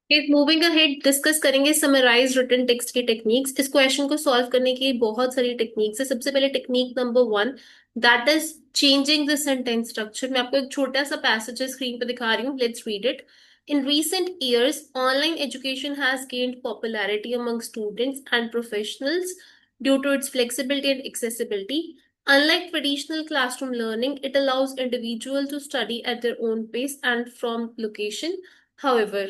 Moving ahead discuss करेंगे summarise written text की techniques. इस क्वेश्चन को सॉल्व करने की बहुत सारी टेक्निक्स है। सबसे पहले technique number one, that is changing the sentence structure. मैं आपको एक छोटा सा पैसेज स्क्रीन पर दिखा रही हूँ, let's read it. In recent years, online education has gained popularity among students and professionals due to its flexibility and accessibility. Unlike traditional classroom learning, it allows individuals to study at their own pace and from location. However,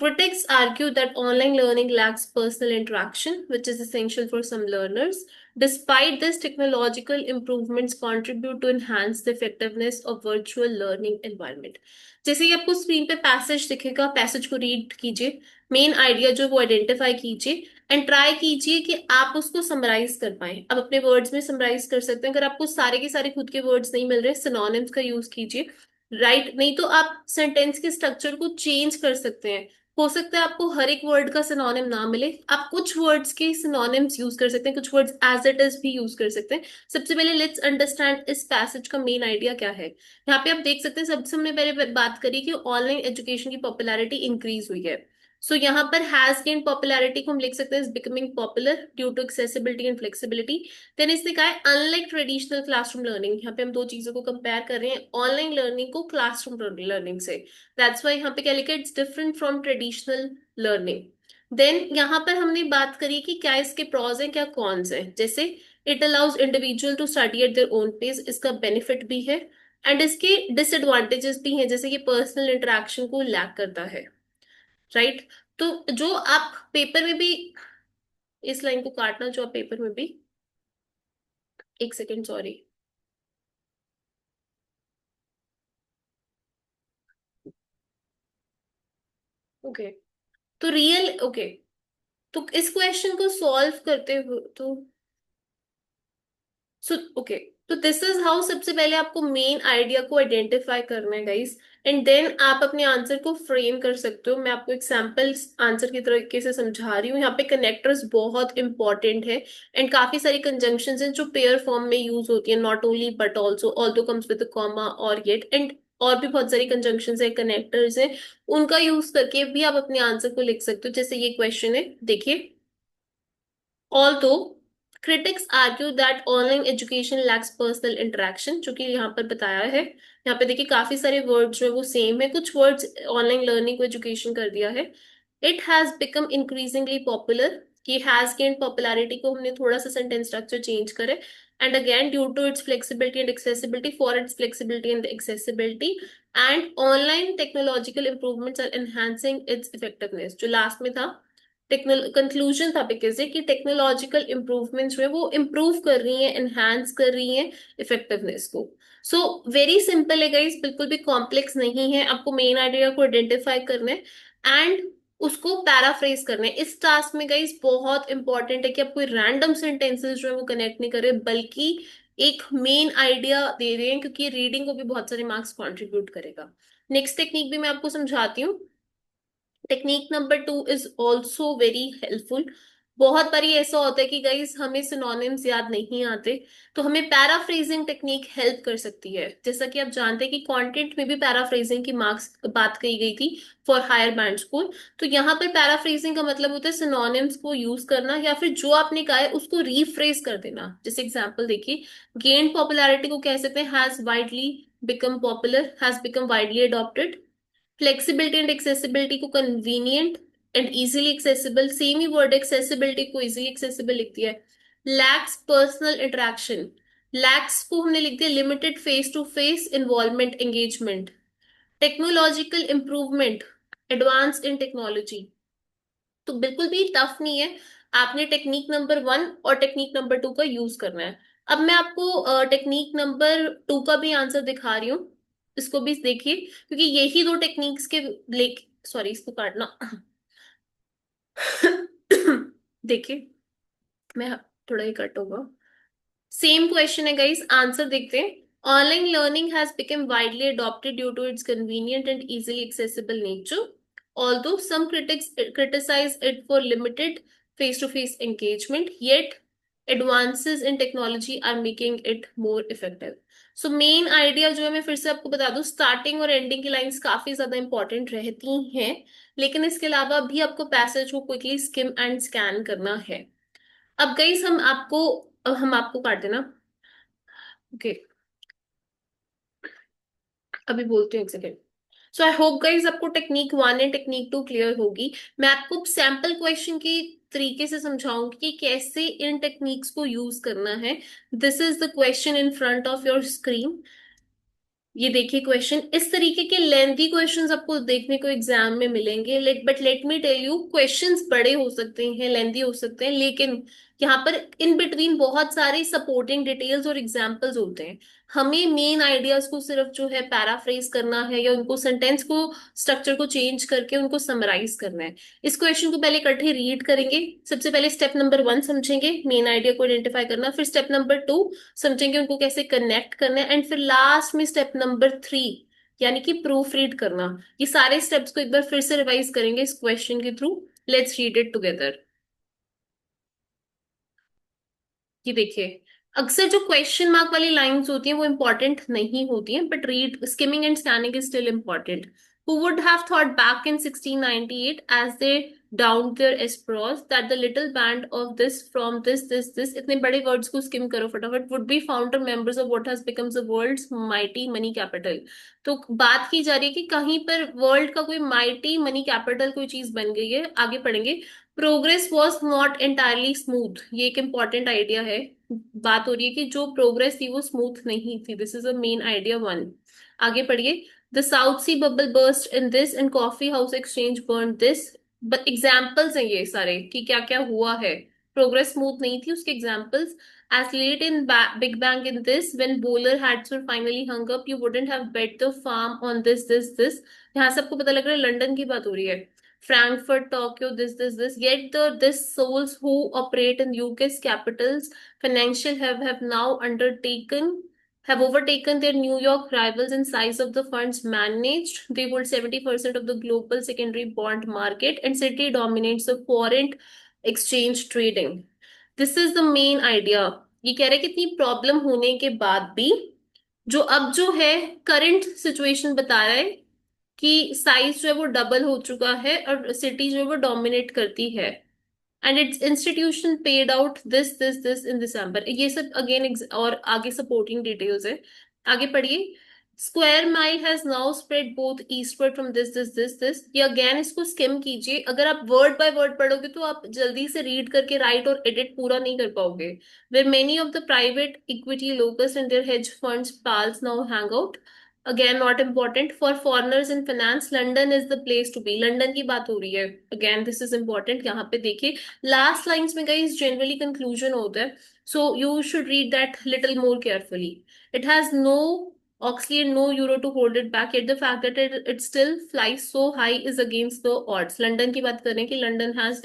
critics argue that online learning lacks personal interaction, which is essential for some learners. Despite this, technological improvements contribute to enhance the effectiveness of virtual learning environment. जैसे ही आपको screen पे passage दिखेगा, passage को read कीजिए, main idea जो वो identify कीजिए and try कीजिए कि आप उसको समराइज कर पाए। आप अपने वर्ड्स में समराइज कर सकते हैं। अगर आपको सारे के सारे खुद के वर्ड्स नहीं मिल रहे, सिनोनिम्स का यूज कीजिए। राइट, नहीं तो आप सेंटेंस के स्ट्रक्चर को चेंज कर सकते हैं। हो सकता है आपको हर एक वर्ड का सिनोनिम ना मिले, आप कुछ वर्ड्स के सिनोनिम्स यूज कर सकते हैं, कुछ वर्ड्स एज इट इज भी यूज कर सकते हैं। सबसे पहले लेट्स अंडरस्टैंड इस पैसेज का मेन आइडिया क्या है। यहाँ पे आप देख सकते हैं, सबसे हमने पहले बात करी कि ऑनलाइन एजुकेशन की पॉपुलैरिटी इंक्रीज हुई है। सो यहाँ पर हैज गेन पॉपुलैरिटी को हम लिख सकते हैं is becoming popular due to accessibility and flexibility. Then इसने कहा है अनलाइक ट्रेडिशनल क्लासरूम लर्निंग। यहाँ पे हम दो चीजों को कंपेयर कर रहे हैं, ऑनलाइन लर्निंग को क्लासरूम लर्निंग से। दैट्स वाई यहाँ पे क्या लिखा है, it's different from traditional learning. Then यहाँ पर हमने बात करी कि क्या इसके प्रॉज हैं क्या कॉन्स हैं। जैसे it allows individual to study at their own pace, इसका बेनिफिट भी है एंड इसके डिसएडवांटेजेस भी हैं, जैसे कि पर्सनल इंटरेक्शन को लैक करता है। राइट, तो जो आप पेपर में भी, इस लाइन को काटना, जो आप पेपर में भी, एक सेकेंड सॉरी। ओके, तो रियल ओके, तो इस क्वेश्चन को सॉल्व करते हुए तो सो ओके, तो दिस इज हाउ। सबसे पहले आपको मेन आइडिया को आइडेंटिफाई करना है गाइस, एंड देन आप अपने आंसर को फ्रेम कर सकते हो। मैं आपको एक सैम्पल आंसर की तरीके से समझा रही हूँ। यहाँ पे कनेक्टर्स बहुत इंपॉर्टेंट है एंड काफी सारी कंजंक्शंस हैं जो पेयर फॉर्म में यूज होती है, not only but also, although comes with comma और येट एंड और भी बहुत सारी कंजंक्शंस है, कनेक्टर्स हैं, उनका यूज करके भी आप अपने आंसर को लिख सकते हो। जैसे ये क्वेश्चन है, देखिए। Although critics argue that online education lacks personal interaction, जो कि यहाँ पर बताया है, यहाँ पे देखिए काफी सारे वर्ड्स जो है वो सेम है, कुछ वर्ड्स ऑनलाइन लर्निंग को एजुकेशन कर दिया है। It has become increasingly popular, कि हैज गेन पॉपुलैरिटी को हमने थोड़ा सा सेंटेंस स्ट्रक्चर चेंज करे, and again due to its flexibility and accessibility, for its flexibility and accessibility and online technological improvements are enhancing its effectiveness. जो last में था, conclusion था बिकॉज कि टेक्नोलॉजिकल इंप्रूवमेंट्स जो है वो इम्प्रूव कर रही हैं, एनहांस कर रही हैं इफेक्टिवनेस को। सो वेरी सिंपल है गाइस, बिल्कुल भी कॉम्प्लेक्स नहीं है। आपको मेन आइडिया को आइडेंटिफाई करना है एंड उसको पैराफ्रेज करना है। इस टास्क में गाइस बहुत इंपॉर्टेंट है कि आप कोई रैंडम सेंटेंसेस जो है वो कनेक्ट नहीं करें, बल्कि एक मेन आइडिया दे रहे हैं, क्योंकि रीडिंग को भी बहुत सारे मार्क्स कंट्रीब्यूट करेगा। नेक्स्ट टेक्निक भी मैं आपको समझाती हूँ। Technique number two is also very helpful. बहुत बारी ऐसा होता है कि गाइस हमें सिनोनिम्स याद नहीं आते, तो हमें पैराफ्रेजिंग टेक्निक हेल्प कर सकती है। जैसा कि आप जानते हैं कि कंटेंट में भी पैराफ्रेजिंग की मार्क्स बात कही गई थी फॉर हायर बैंड स्कूल। तो यहाँ पर पैराफ्रेजिंग का मतलब होता है सिनोनिम्स को यूज करना या फिर जो आपने कहा है उसको रीफ्रेज कर देना। जैसे एग्जाम्पल देखिए, गेन पॉपुलैरिटी को कह सकते हैं has widely become popular, has become widely adopted. Flexibility and accessibility को convenient and easily accessible, same ही वर्ड एक्सेसिबिलिटी को इजीली एक्सेसिबल लिख दिया है। लैक्स पर्सनल इंटरेक्शन, लैक्स को हमने लिख दिया limited face to face involvement engagement. Technological improvement, advance in technology. तो बिल्कुल भी टफ नहीं है, आपने टेक्निक नंबर वन और टेक्निक नंबर टू का यूज करना है। अब मैं आपको टेक्निक नंबर टू का भी आंसर दिखा रही हूँ, इसको भी देखिए, क्योंकि यही दो टेक्निक्स के लेक सॉरी इसको काटना देखिए, मैं थोड़ा ही कट होगा। सेम क्वेश्चन है गाइस, आंसर देखते हैं। Online learning has become widely adopted due to its convenient and easily accessible nature. Although some critics criticize it for limited face-to-face engagement, yet advances in technology are making it more effective. So main idea जो है, मैं फिर से आपको बता दूं, starting और ending की लाइंस काफी ज्यादा इंपॉर्टेंट रहती हैं, लेकिन इसके अलावा भी आपको पैसेज को क्विकली स्किम एंड स्कैन करना है। अब गाइस हम आपको काट देना। ओके, अभी बोलती हूँ एक second. So I hope guys आपको टेक्निक 1 एंड टेक्निक 2 क्लियर होगी। मैं आपको सैंपल क्वेश्चन की तरीके से समझाऊंगी कि कैसे इन टेक्निक्स को यूज करना है। This is the question in front of your screen. ये देखिए क्वेश्चन, इस तरीके के लेंथी क्वेश्चंस आपको देखने को एग्जाम में मिलेंगे, let me tell you, questions बड़े हो सकते हैं, लेंथी हो सकते हैं, लेकिन यहाँ पर इन बिटवीन बहुत सारी सपोर्टिंग डिटेल्स और एग्जांपल्स होते हैं। हमें मेन आइडियाज को सिर्फ जो है पैराफ्रेज करना है, या उनको सेंटेंस को स्ट्रक्चर को चेंज करके उनको समराइज करना है। इस क्वेश्चन को पहले इकट्ठे रीड करेंगे। सबसे पहले स्टेप नंबर 1 समझेंगे, मेन आइडिया को आइडेंटिफाई करना, फिर स्टेप नंबर 2 समझेंगे उनको कैसे कनेक्ट करना है, एंड फिर लास्ट में स्टेप नंबर 3 यानी कि प्रूफ रीड करना। ये सारे स्टेप्स को एक बार फिर से रिवाइज करेंगे इस क्वेश्चन के through. Let's read it together. ये देखिए, अक्सर जो क्वेश्चन मार्क वाली लाइंस होती हैं वो इंपॉर्टेंट नहीं होती हैं, but read skimming and scanning is still important. Who would have thought back in 1698 as they downed their esprits that the little band of this from this इतने बड़े words को स्किम करो फटाफट, would be founder members of what has become the world's mighty money capital। तो बात की जा रही है कि कहीं पर वर्ल्ड का कोई माइटी मनी कैपिटल कोई चीज बन गई है। आगे पढ़ेंगे। Progress was not entirely smooth, ये एक इंपॉर्टेंट आइडिया है। बात हो रही है कि जो प्रोग्रेस थी वो स्मूथ नहीं थी। This is a main idea 1। आगे पढ़िए। The South Sea bubble burst in this and coffee house exchange burn this. But examples हैं ये सारे कि क्या क्या हुआ है। प्रोग्रेस स्मूथ नहीं थी, उसके examples. As late in Big Bang in this, when bowler hats were finally hung up, you wouldn't have bet the farm on this. यहाँ से आपको पता लग रहा है लंदन की बात हो रही है। Frankfurt, Tokyo, this. Yet this souls who operate in UK's capitals financial have now have overtaken their New York rivals in size of the funds managed. They hold 70% of the global secondary bond market and Citi dominates the foreign exchange trading. This is the main idea. ये कह रहे हैं कि इतनी problem होने के बाद भी जो अब जो है करंट सिचुएशन बता रहा है कि साइज जो है वो डबल हो चुका है और सिटी जो है वो डोमिनेट करती है। And its institution paid out this in December. ये सब अगेन और आगे सपोर्टिंग डिटेल्स है। आगे पढ़िए। Square mile has now spread both eastward from this. ये अगेन इसको स्किम कीजिए। अगर आप वर्ड बाय वर्ड पढ़ोगे तो आप जल्दी से रीड करके राइट और एडिट पूरा नहीं कर पाओगे। Where many of the private equity locus and their hedge funds pals now hang out. Again not important for foreigners in finance, London is the place to be. London की बात हो रही है। Again this is important. यहाँ पे देखिए last lines में guys generally conclusion होता है, so you should read that little more carefully. It has no Oxley and no euro to hold it back, yet the fact that it still flies so high is against the odds। London की बात करें कि London has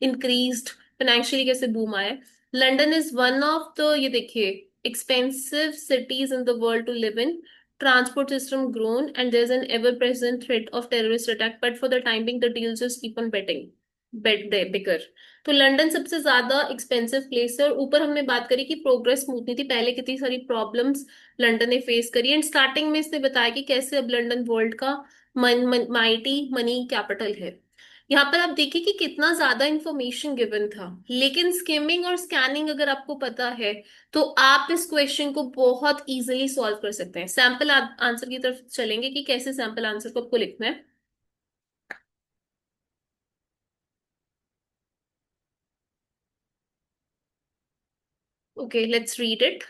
increased financially, कैसे boom आया है। London is one of the, ये देखिए, expensive cities in the world to live in, transport system grown, and there's an ever-present threat of terrorist attack. But for the time being, the deals just keep on bet bigger। तो London सबसे ज्यादा expensive place है। और ऊपर हमने बात करी कि प्रोग्रेस स्मूथ नहीं थी, पहले कितनी सारी प्रॉब्लम्स लंदन ने फेस करी। एंड स्टार्टिंग में इसने बताया कि कैसे अब लंदन वर्ल्ड का माइटी मनी कैपिटल है। यहाँ पर आप देखिए कि कितना ज्यादा इंफॉर्मेशन गिवन था, लेकिन स्किमिंग और स्कैनिंग अगर आपको पता है तो आप इस क्वेश्चन को बहुत इजीली सॉल्व कर सकते हैं। सैंपल आंसर की तरफ चलेंगे कि कैसे सैंपल आंसर को आपको लिखना है। Okay, let's read it.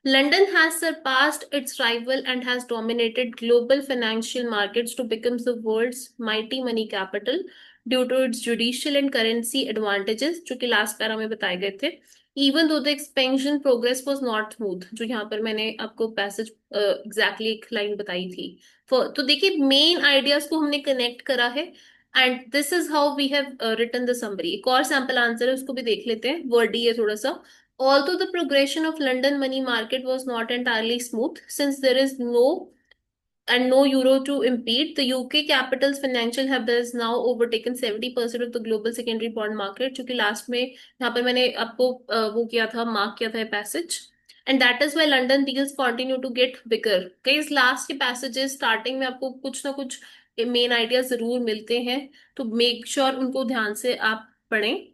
London has surpassed its rival and has dominated global financial markets to become the world's mighty money capital due to its judicial and currency advantages, जो कि last para में बताए गए थे। Even though the expansion progress was not smooth, जो यहाँ पर मैंने आपको पैसेज एग्जैक्टली एक लाइन बताई थी। तो देखिए मेन आइडियाज को हमने कनेक्ट करा है, and this is how we have written the summary. एक और सैम्पल आंसर है, उसको भी देख लेते हैं, वर्डी है थोड़ा सा। Although the progression of London money market was not entirely smooth, since there is no euro to impede, the UK capital's financial hub has now overtaken 70% of the global secondary bond market, जो कि last में यहाँ पर मैंने आपको वो किया था, मार्क किया था passage. And that is why London deals continue to get bigger. कई लास्ट के पैसेजेस स्टार्टिंग में आपको कुछ ना कुछ मेन आइडिया जरूर मिलते हैं, तो मेक श्योर उनको ध्यान से आप पढ़ें।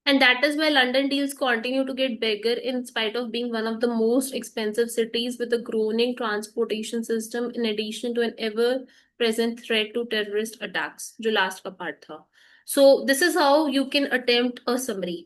And that is why London deals continue to get bigger in spite of being one of the most expensive cities with a growing transportation system, in addition to an ever present threat to terrorist attacks, जो last का part था. So this is how you can attempt a summary.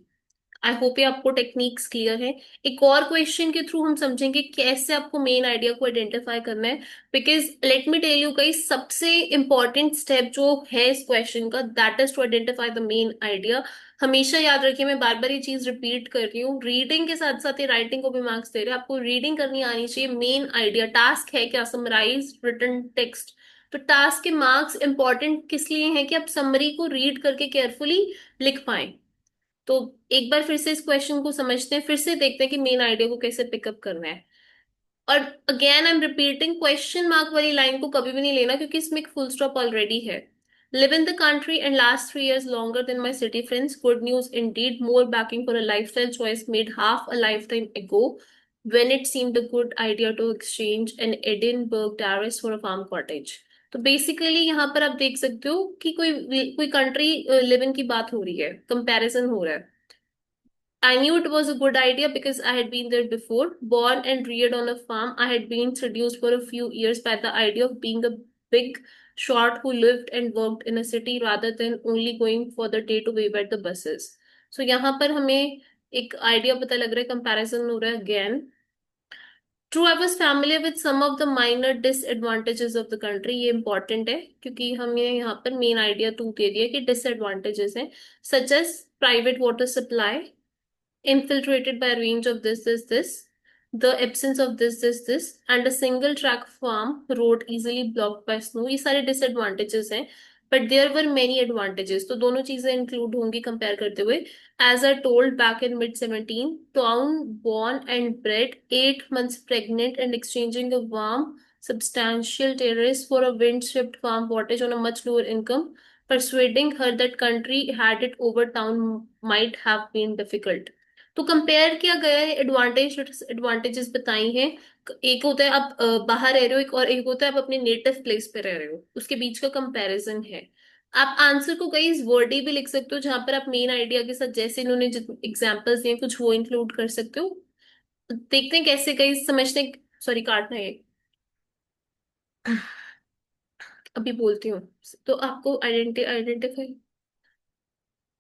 I hope ये आपको techniques clear है। एक और question के through हम समझेंगे कैसे आपको मेन आइडिया को आइडेंटिफाई करना है, because let me tell you guys, सबसे इंपॉर्टेंट स्टेप जो है इस क्वेश्चन का, that is to identify the main idea. हमेशा याद रखिए, मैं बार बार ये चीज रिपीट कर रही हूँ, रीडिंग के साथ साथ ये राइटिंग को भी मार्क्स दे रहे हैं, आपको रीडिंग करनी आनी चाहिए। मेन आइडिया टास्क है क्या, समराइज रिटन टेक्स्ट। तो टास्क के मार्क्स इंपॉर्टेंट किस लिए हैं कि आप समरी को रीड करके केयरफुली लिख पाए। तो एक बार फिर से इस क्वेश्चन को समझते हैं, फिर से देखते हैं कि मेन आइडिया को कैसे पिकअप करना है। और again I am repeating, question mark वाली लाइन को कभी भी नहीं लेना, क्योंकि इसमें एक फुल स्टॉप ऑलरेडी है। Live in the country and last 3 years longer than my city friends. Good news indeed. More backing for a lifestyle choice made half a lifetime ago when it seemed a good idea to exchange an Edinburgh terrace for a farm cottage. तो basically यहाँ पर आप देख सकते हो कि कोई country live in की बात हो रही है, कंपैरिजन हो रहा है। I knew it was a good idea because I had been there before. Born and reared on a farm, I had been seduced for a few years by the idea of being a big shot who lived and worked in a city rather than only going for the day to wave at the buses. So यहाँ पर हमें एक idea पता लग रहा है, comparison हो रहा है again. True, I was familiar with some of the minor disadvantages of the country. ये इंपॉर्टेंट है क्योंकि हमें यहाँ पर मेन आइडिया टू दे दिया कि डिसएडवांटेजेस हैं, such as private water supply infiltrated by a range of this, the absence of this, and a single track farm road easily blocked by snow। ये सारे disadvantages हैं, but there were many advantages, तो दोनों चीजें include होंगी compare करते हुए। As I told back in mid 17, town born and bred, 8 months pregnant and exchanging a warm substantial terrace for a wind-swept farm cottage on a much lower income, persuading her that country had it over town might have been difficult। तो compare किया गया है, advantage advantages बताई हैं। एक होता है आप बाहर रह रहे हो, एक और एक होता है आप अपने नेटिव प्लेस पे रह रहे हो, उसके बीच का कंपैरिजन है। आप आंसर को कई वर्डी भी लिख सकते हो, जहां पर आप मेन आइडिया के साथ जैसे इन्होंने एग्जांपल्स दिए कुछ वो इंक्लूड कर सकते हो। देखते हैं कैसे कई समझते। सॉरी काटना है, अभी बोलती हूँ। तो आपको आइडेंटिफाई,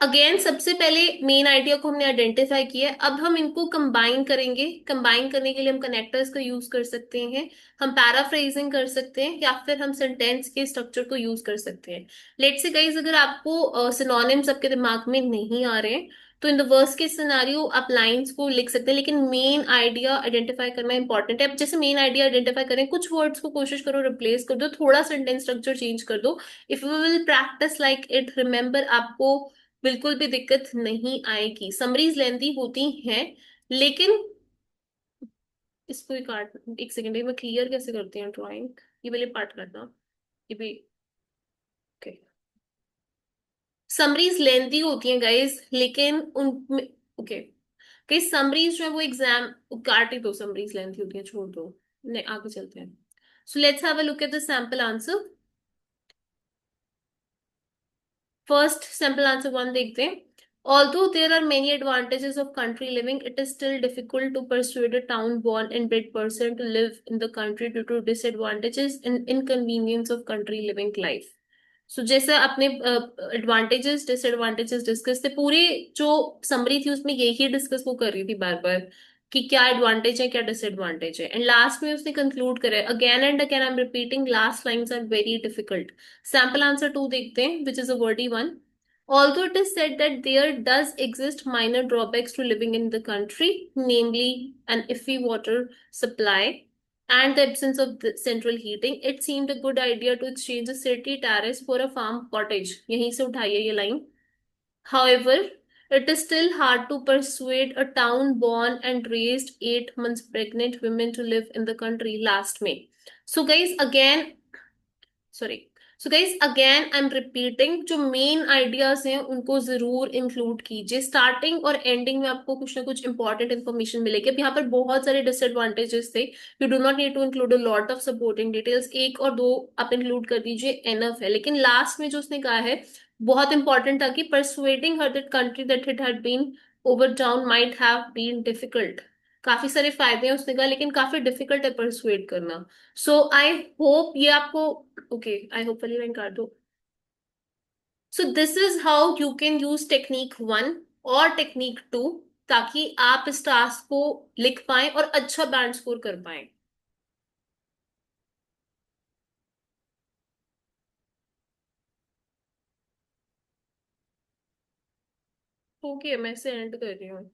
अगेन सबसे पहले मेन आइडिया को हमने आइडेंटिफाई किया है, अब हम इनको कंबाइन करेंगे। कंबाइन करने के लिए हम कनेक्टर्स का यूज कर सकते हैं, हम पैराफ्रेजिंग कर सकते हैं, या फिर हम सेंटेंस के स्ट्रक्चर को यूज कर सकते हैं। लेट से गाइस, अगर आपको सिनोनिम्स आपके दिमाग में नहीं आ रहे हैं, तो in the worst case scenario आप लाइंस को लिख सकते हैं, लेकिन मेन आइडिया आइडेंटिफाई करना इंपॉर्टेंट है। अब जैसे मेन आइडिया आइडेंटिफाई करें, कुछ वर्ड्स को कोशिश करो रिप्लेस कर दो, थोड़ा सेंटेंस स्ट्रक्चर चेंज कर दो। If you will practice like it, remember, आपको बिल्कुल भी दिक्कत नहीं आएगी। समरीज लेंथी होती हैं, लेकिन इसको ही काट, एक सेकेंड, मैं क्लियर कैसे करती हूँ ड्राइंग, ये वाले पार्ट करना, ये भी ओके। समरीज लेंथी होती हैं गाइस, लेकिन उनमें ओके, कई समरीज जो है वो एग्जाम, काट ही दो, समरीज लेंथी होती है, छोड़ दो, नहीं आगे चलते हैं। So let's have a look at the sample answer. First sample answer one देखते हैं। Although there are many advantages of country living, it is still difficult to persuade a town-born and bred person to live in the country due to disadvantages and inconvenience of country living life. So जैसे अपने advantages disadvantages discuss थे, पूरी जो summary थी उसमें यही discuss वो कर रही थी बार बार कि क्या एडवांटेज है क्या डिसएडवांटेज है, एंड लास्ट में उसने कंक्लूड करा है, again and again I am repeating, last lines are very difficult. Sample answer two देखते हैं, which is a wordy one. Although it is said that there does exist minor drawbacks to living in the country, namely an iffy water supply and the absence of the central heating, it seemed a good idea to exchange a city terrace for a farm cottage। यहीं से उठाइए ये line। However, it is still hard to persuade a town-born and raised 8 months pregnant women to live in the country last May. So guys, again, sorry. So guys again I am repeating, जो main ideas हैं उनको जरूर include कीजिए। Starting और ending में आपको कुछ ना कुछ इंपॉर्टेंट इन्फॉर्मेशन मिलेगी। अब यहाँ पर बहुत सारे डिसएडवांटेजेस थे, you do not need to include a lot of supporting details, एक और दो आप इंक्लूड कर दीजिए, एनफ है। लेकिन लास्ट में जो उसने कहा है बहुत इंपॉर्टेंट था कि persuading her that country that it had been overthrown might have been difficult. काफी सारे फायदे हैं उसने कहा, लेकिन काफी डिफिकल्ट है परसुएड करना। सो आई होप ये आपको, ओके आई होप वाली लाइन काट दो। So this is how you can use technique 1 और टेक्निक 2, ताकि आप इस टास्क को लिख पाएं और अच्छा बैंड स्कोर कर पाएं। ओके मैं इसे एंड कर रही हूँ।